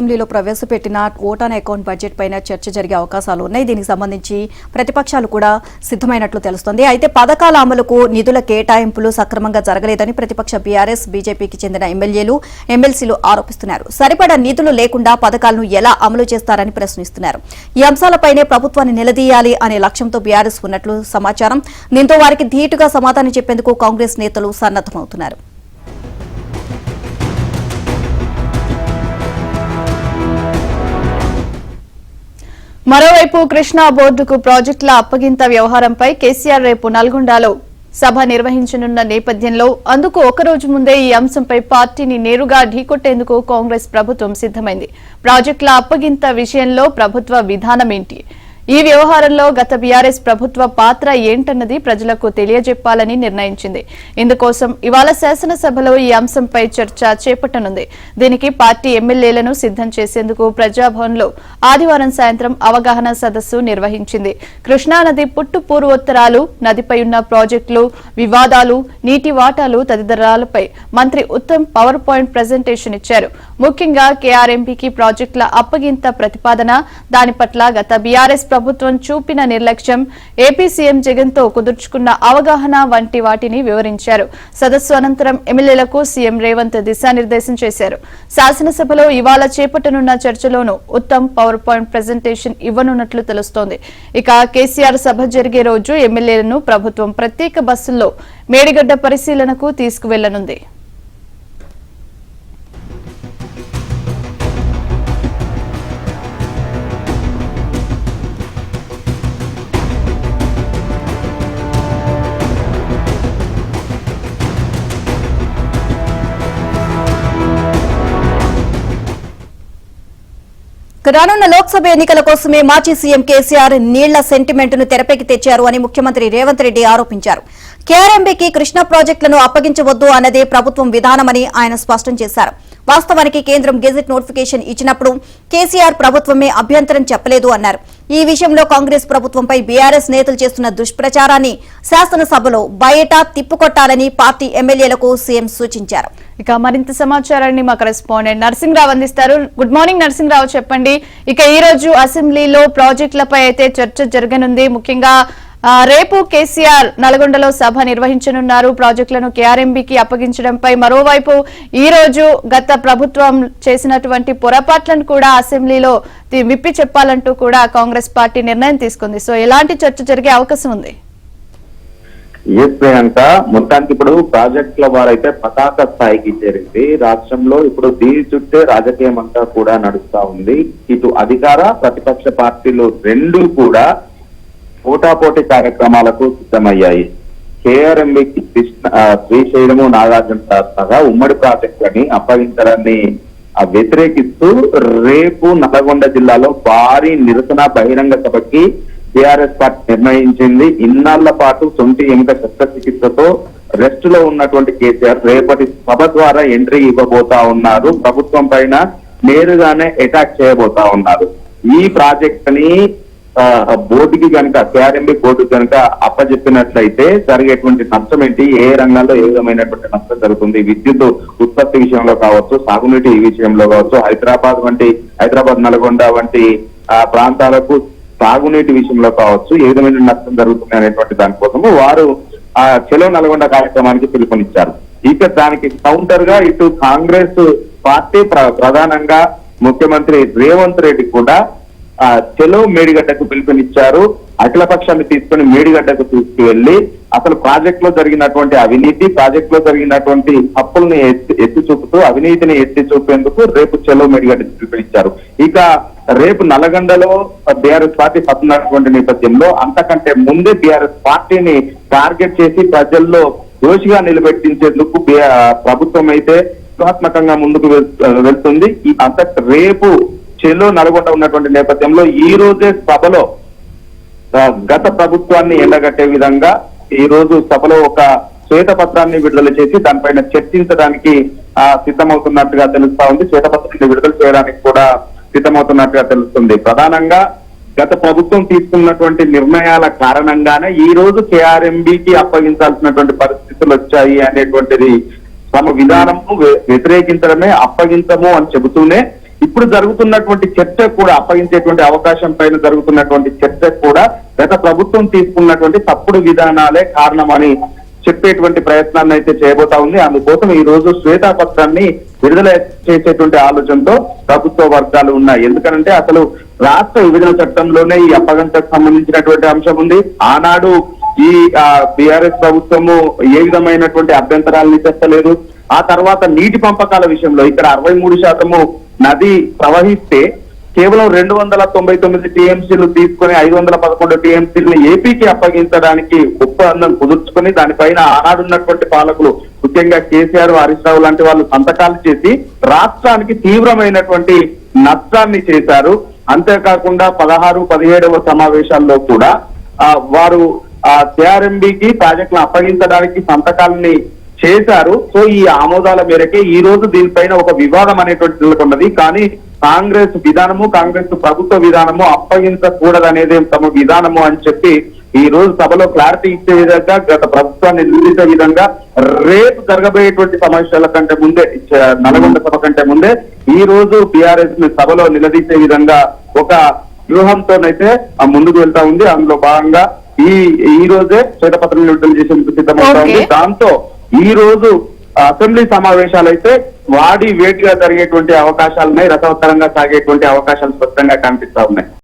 అసెంబ్లీలో ప్రవేశపెట్టిన vote on account budget పైన చర్చ జరిగే అవకాశాలు ఉన్నాయి. దీనికి సంబంధించి ప్రతిపక్షాలు కూడా సిద్ధమైనట్లు తెలుస్తోంది. అయితే పథకాల అమలుకు నిధుల కేటాయింపులు సక్రమంగా జరగలేదని ప్రతిపక్ష బీఆర్ఎస్, బీజేపీకి చెందిన ఎమ్మెల్యేలు, ఎమ్మెల్సీలు ఆరోపిస్తున్నారు. సరిపడా నిధులు లేకుండా పథకాలను ఎలా అమలు చేస్తారని ప్రశ్నిస్తున్నారు. ఈ అంశాలపైనే ప్రభుత్వాన్ని నిలదీయాలి అనే లక్ష్యంతో బీఆర్ఎస్ ఉన్నట్లు సమాచారం. దీంతో వారికి ధీటుగా సమాధానం చెప్పేందుకు కాంగ్రెస్ నేతలు సన్నద్దమవుతున్నారు. మరోవైపు కృష్ణా బోర్డుకు ప్రాజెక్టుల అప్పగింత వ్యవహారంపై కేసీఆర్ రేపు నల్గొండలో సభ నిర్వహించనున్న నేపథ్యంలో అందుకు ఒకరోజు ముందే ఈ అంశంపై పార్టీని నేరుగా ఢీకొట్టేందుకు కాంగ్రెస్ ప్రభుత్వం సిద్దమైంది. ప్రాజెక్టుల అప్పగింత విషయంలో ప్రభుత్వ విధానమేంటి, ఈ వ్యవహారంలో గత బీఆర్ఎస్ ప్రభుత్వ పాత్ర ఏంటన్నది ప్రజలకు తెలియజెప్పాలని నిర్ణయించింది. ఇందుకోసం ఇవాళ శాసనసభలో ఈ అంశంపై చర్చ చేపట్టనుంది. దీనికి పార్టీ ఎమ్మెల్యేలను సిద్దం చేసేందుకు ప్రజాభవన్లో ఆదివారం సాయంత్రం అవగాహన సదస్సు నిర్వహించింది. కృష్ణానది పుట్టు పూర్వోత్తరాలు, నదిపై ఉన్న ప్రాజెక్టులు, వివాదాలు, నీటి వాటాలు తదితరాలపై మంత్రి ఉత్తమ్ పవర్ పాయింట్ ప్రజెంటేషన్ ఇచ్చారు. ముఖ్యంగా కేఆర్ఎంపీకి ప్రాజెక్టుల అప్పగింత ప్రతిపాదన, దాని పట్ల గత బీఆర్ఎస్ ప్రభుత్వం చూపిన నిర్లక్ష్యం, ఏపీ సీఎం జగన్ తో కుదుర్చుకున్న అవగాహన వంటి వాటిని వివరించారు. సదస్సు అనంతరం ఎమ్మెల్యేలకు సీఎం రేవంత్ దిశానిర్దేశం చేశారు. శాసనసభలో ఇవాళ చేపట్టనున్న చర్చలోనూ ఉత్తమ్ పవర్ పాయింట్ ప్రజెంటేషన్ ఇవ్వనున్నట్లు తెలుస్తోంది. ఇక కేసీఆర్ సభ జరిగే రోజు ఎమ్మెల్యేలను ప్రభుత్వం ప్రత్యేక బస్సుల్లో మేడిగడ్డ పరిశీలనకు తీసుకువెళ్లనుంది. రానున్న లోక్సభ ఎన్నికల కోసమే మాజీ సీఎం కేసీఆర్ నీళ్ల సెంటిమెంట్ ను తెరపైకి తెచ్చారు అని ముఖ్యమంత్రి రేవంత్ రెడ్డి ఆరోపించారు. కేఆర్ఎంబీకి కృష్ణా ప్రాజెక్టులను అప్పగించవద్దు అన్నదే ప్రభుత్వం విధానమని ఆయన స్పష్టం చేశారు. వాస్తవానికి కేంద్రం గెజెట్ నోటిఫికేషన్ ఇచ్చినప్పుడు కేసీఆర్ ప్రభుత్వమే అభ్యంతరం చెప్పలేదు అన్నారు. ఈ విషయంలో కాంగ్రెస్ ప్రభుత్వంపై బీఆర్ఎస్ నేతలు చేస్తున్న దుష్ప్రచారాన్ని శాసనసభలో బయట తిప్పుకొట్టాలని పార్టీ ఎమ్మెల్యేలకు సీఎం సూచించారు. ఇక మరింత సమాచారాన్ని మా కరెస్పాండెంట్ నరసింహరావు అందిస్తారు. గుడ్ మార్నింగ్ నరసింహరావు, చెప్పండి. ఇక ఈ రోజు అసెంబ్లీలో ప్రాజెక్టులపై అయితే చర్చ జరగనుంది. ముఖ్యంగా రేపు కేసీఆర్ నల్గొండలో సభ నిర్వహించనున్నారు ప్రాజెక్టులను కేఆర్ఎంబీకి అప్పగించడంపై. మరోవైపు ఈ రోజు గత ప్రభుత్వం చేసినటువంటి పొరపాట్లను కూడా అసెంబ్లీలో విప్పి చెప్పాలంటూ కూడా కాంగ్రెస్ పార్టీ నిర్ణయం తీసుకుంది. సో ఎలాంటి చర్చ జరిగే అవకాశం ఉంది? ప్రియాంక, మొత్తానికి ఇప్పుడు ప్రాజెక్టుల వారైతే పతాక స్థాయికి చేరింది. రాష్ట్రంలో ఇప్పుడు దీని చుట్టే రాజకీయం అంతా కూడా నడుస్తా ఉంది. ఇటు అధికార ప్రతిపక్ష పార్టీలు రెండు కూడా పోటాపోటీ కార్యక్రమాలకు సిద్ధమయ్యాయి. కేఆర్ఎంబీకి శ్రీశైలము, నాగార్జున ఉమ్మడి ప్రాజెక్టులని అప్పగించడాన్ని వ్యతిరేకిస్తూ రేపు నల్గొండ జిల్లాలో భారీ నిరసన బహిరంగ సభకి టీఆర్ఎస్ పార్టీ నిర్ణయించింది. ఇన్నాళ్ల పాటు సొంటి ఎముక శస్త్రచికిత్సతో రెస్ట్ లో ఉన్నటువంటి కేసీఆర్ రేపటి సభ ద్వారా ఎంట్రీ ఇవ్వబోతా ఉన్నారు. ప్రభుత్వం పైన నేరుగానే అటాక్ చేయబోతా ఉన్నారు. ఈ ప్రాజెక్ట్ ని బోర్డుకి కనుక, కేఆర్ఎంబీ బోర్డుకి కనుక అప్పచెప్పినట్లయితే జరిగేటువంటి నష్టం ఏంటి, ఏ రంగాల్లో ఏ విధమైనటువంటి నష్టం జరుగుతుంది, విద్యుత్ ఉత్పత్తి విషయంలో కావచ్చు, సాగునీటి విషయంలో కావచ్చు, హైదరాబాద్ నల్గొండ వంటి ప్రాంతాలకు సాగునీటి విషయంలో కావచ్చు, ఏ విధమైన నష్టం జరుగుతుంది అనేటువంటి దానికోసము వారు చెలో నల్గొండ కార్యక్రమానికి పిలుపునిచ్చారు. ఇక దానికి కౌంటర్ గా ఇటు కాంగ్రెస్ పార్టీ ప్రధానంగా ముఖ్యమంత్రి రేవంత్ రెడ్డి కూడా చెలో మేడిగడ్డకు పిలుపునిచ్చారు. అఖిల పక్షాన్ని తీసుకుని మేడిగడ్డకు తీసుకువెళ్లి అసలు ప్రాజెక్ట్ లో జరిగినటువంటి అవినీతి, ప్రాజెక్ట్ లో జరిగినటువంటి తప్పుల్ని ఎత్తి చూపుతూ, అవినీతిని ఎత్తి చూపేందుకు రేపు చెలో మేడిగడ్డకు పిలుపునిచ్చారు. ఇక రేపు నల్గొండలో బీఆర్ఎస్ పార్టీ పడుతున్నటువంటి నేపథ్యంలో అంతకంటే ముందే బీఆర్ఎస్ పార్టీని టార్గెట్ చేసి ప్రజల్లో దోషిగా నిలబెట్టించేందుకు ప్రభుత్వం అయితే వ్యూహాత్మకంగా ముందుకు వెళ్తుంది. రేపు చెలో నల్గొండ ఉన్నటువంటి నేపథ్యంలో ఈ రోజే సభలో గత ప్రభుత్వాన్ని ఎండగట్టే విధంగా ఈ రోజు సభలో ఒక శ్వేతపత్రాన్ని విడుదల చేసి దానిపైన చర్చించడానికి సిద్ధమవుతున్నట్టుగా తెలుస్తా ఉంది. శ్వేతపత్రాన్ని విడుదల చేయడానికి కూడా సిద్ధమవుతున్నట్టుగా తెలుస్తుంది. ప్రధానంగా గత ప్రభుత్వం తీసుకున్నటువంటి నిర్ణయాల కారణంగానే ఈ రోజు కేఆర్ఎంబీకి అప్పగించాల్సినటువంటి పరిస్థితులు వచ్చాయి అనేటువంటిది తమ విధానము వ్యతిరేకించడమే, అప్పగించము అని చెబుతూనే ఇప్పుడు జరుగుతున్నటువంటి చర్చ కూడా అప్పగించేటువంటి అవకాశం పైన జరుగుతున్నటువంటి చర్చ కూడా గత ప్రభుత్వం తీసుకున్నటువంటి తప్పుడు విధానాలే కారణమని చెప్పేటువంటి ప్రయత్నాన్ని అయితే చేయబోతా ఉంది. అందుకోసం ఈ రోజు శ్వేతాపత్రాన్ని విడుదల చేసేటువంటి ఆలోచనతో ప్రభుత్వ వర్గాలు ఉన్నాయి. ఎందుకంటే అసలు రాష్ట్ర విభజన చట్టంలోనే ఈ అప్పగంతకు సంబంధించినటువంటి అంశం ఉంది. ఆనాడు ఈ బీఆర్ఎస్ ప్రభుత్వము ఏ విధమైనటువంటి అభ్యంతరాలని చెప్పలేదు. ఆ తర్వాత నీటి పంపకాల విషయంలో ఇక్కడ 63% నది ప్రవహిస్తే కేవలం 299 టీఎంసీలు తీసుకుని 511 టీఎంసీలను ఏపీకి అప్పగించడానికి ఒప్పందం కుదుర్చుకుని దానిపైన ఆనాడున్నటువంటి పాలకులు ముఖ్యంగా కేసీఆర్, హరీష్ రావు లాంటి వాళ్ళు సంతకాలు చేసి రాష్ట్రానికి తీవ్రమైనటువంటి నష్టాన్ని చేశారు. అంతేకాకుండా 16, 17వ సమావేశాల్లో కూడా వారు కేఆర్ఎంబీకి ప్రాజెక్టులను అప్పగించడానికి సంతకాలని చేశారు. సో ఈ ఆమోదాల మేరకే ఈ రోజు దీనిపైన ఒక వివాదం అనేటువంటి నెలకొన్నది. కానీ కాంగ్రెస్ విధానము, కాంగ్రెస్ ప్రభుత్వ విధానము అప్పగించకూడదనేది తమ విధానము అని చెప్పి ఈ రోజు సభలో క్లారిటీ ఇచ్చే విధంగా, గత ప్రభుత్వాన్ని నిందించే విధంగా రేపు జరగబోయేటువంటి సమావేశాల కంటే ముందే, నల్గొండ సభ కంటే ముందే ఈ రోజు బీఆర్ఎస్ ని సభలో నిలదీసే విధంగా ఒక వ్యూహంతోనైతే ముందుకు వెళ్తా ఉంది. అందులో భాగంగా ఈ రోజే శ్వేతపత్రం విడుదల చేసేందుకు సిద్ధమవుతా ఉంది. దాంతో ఈ రోజు అసెంబ్లీ సమావేశాలు అయితే వాడి వేటిగా జరిగేటువంటి అవకాశాలున్నాయి, రసవత్తరంగా సాగేటువంటి అవకాశాలు స్పష్టంగా కనిపిస్తా ఉన్నాయి.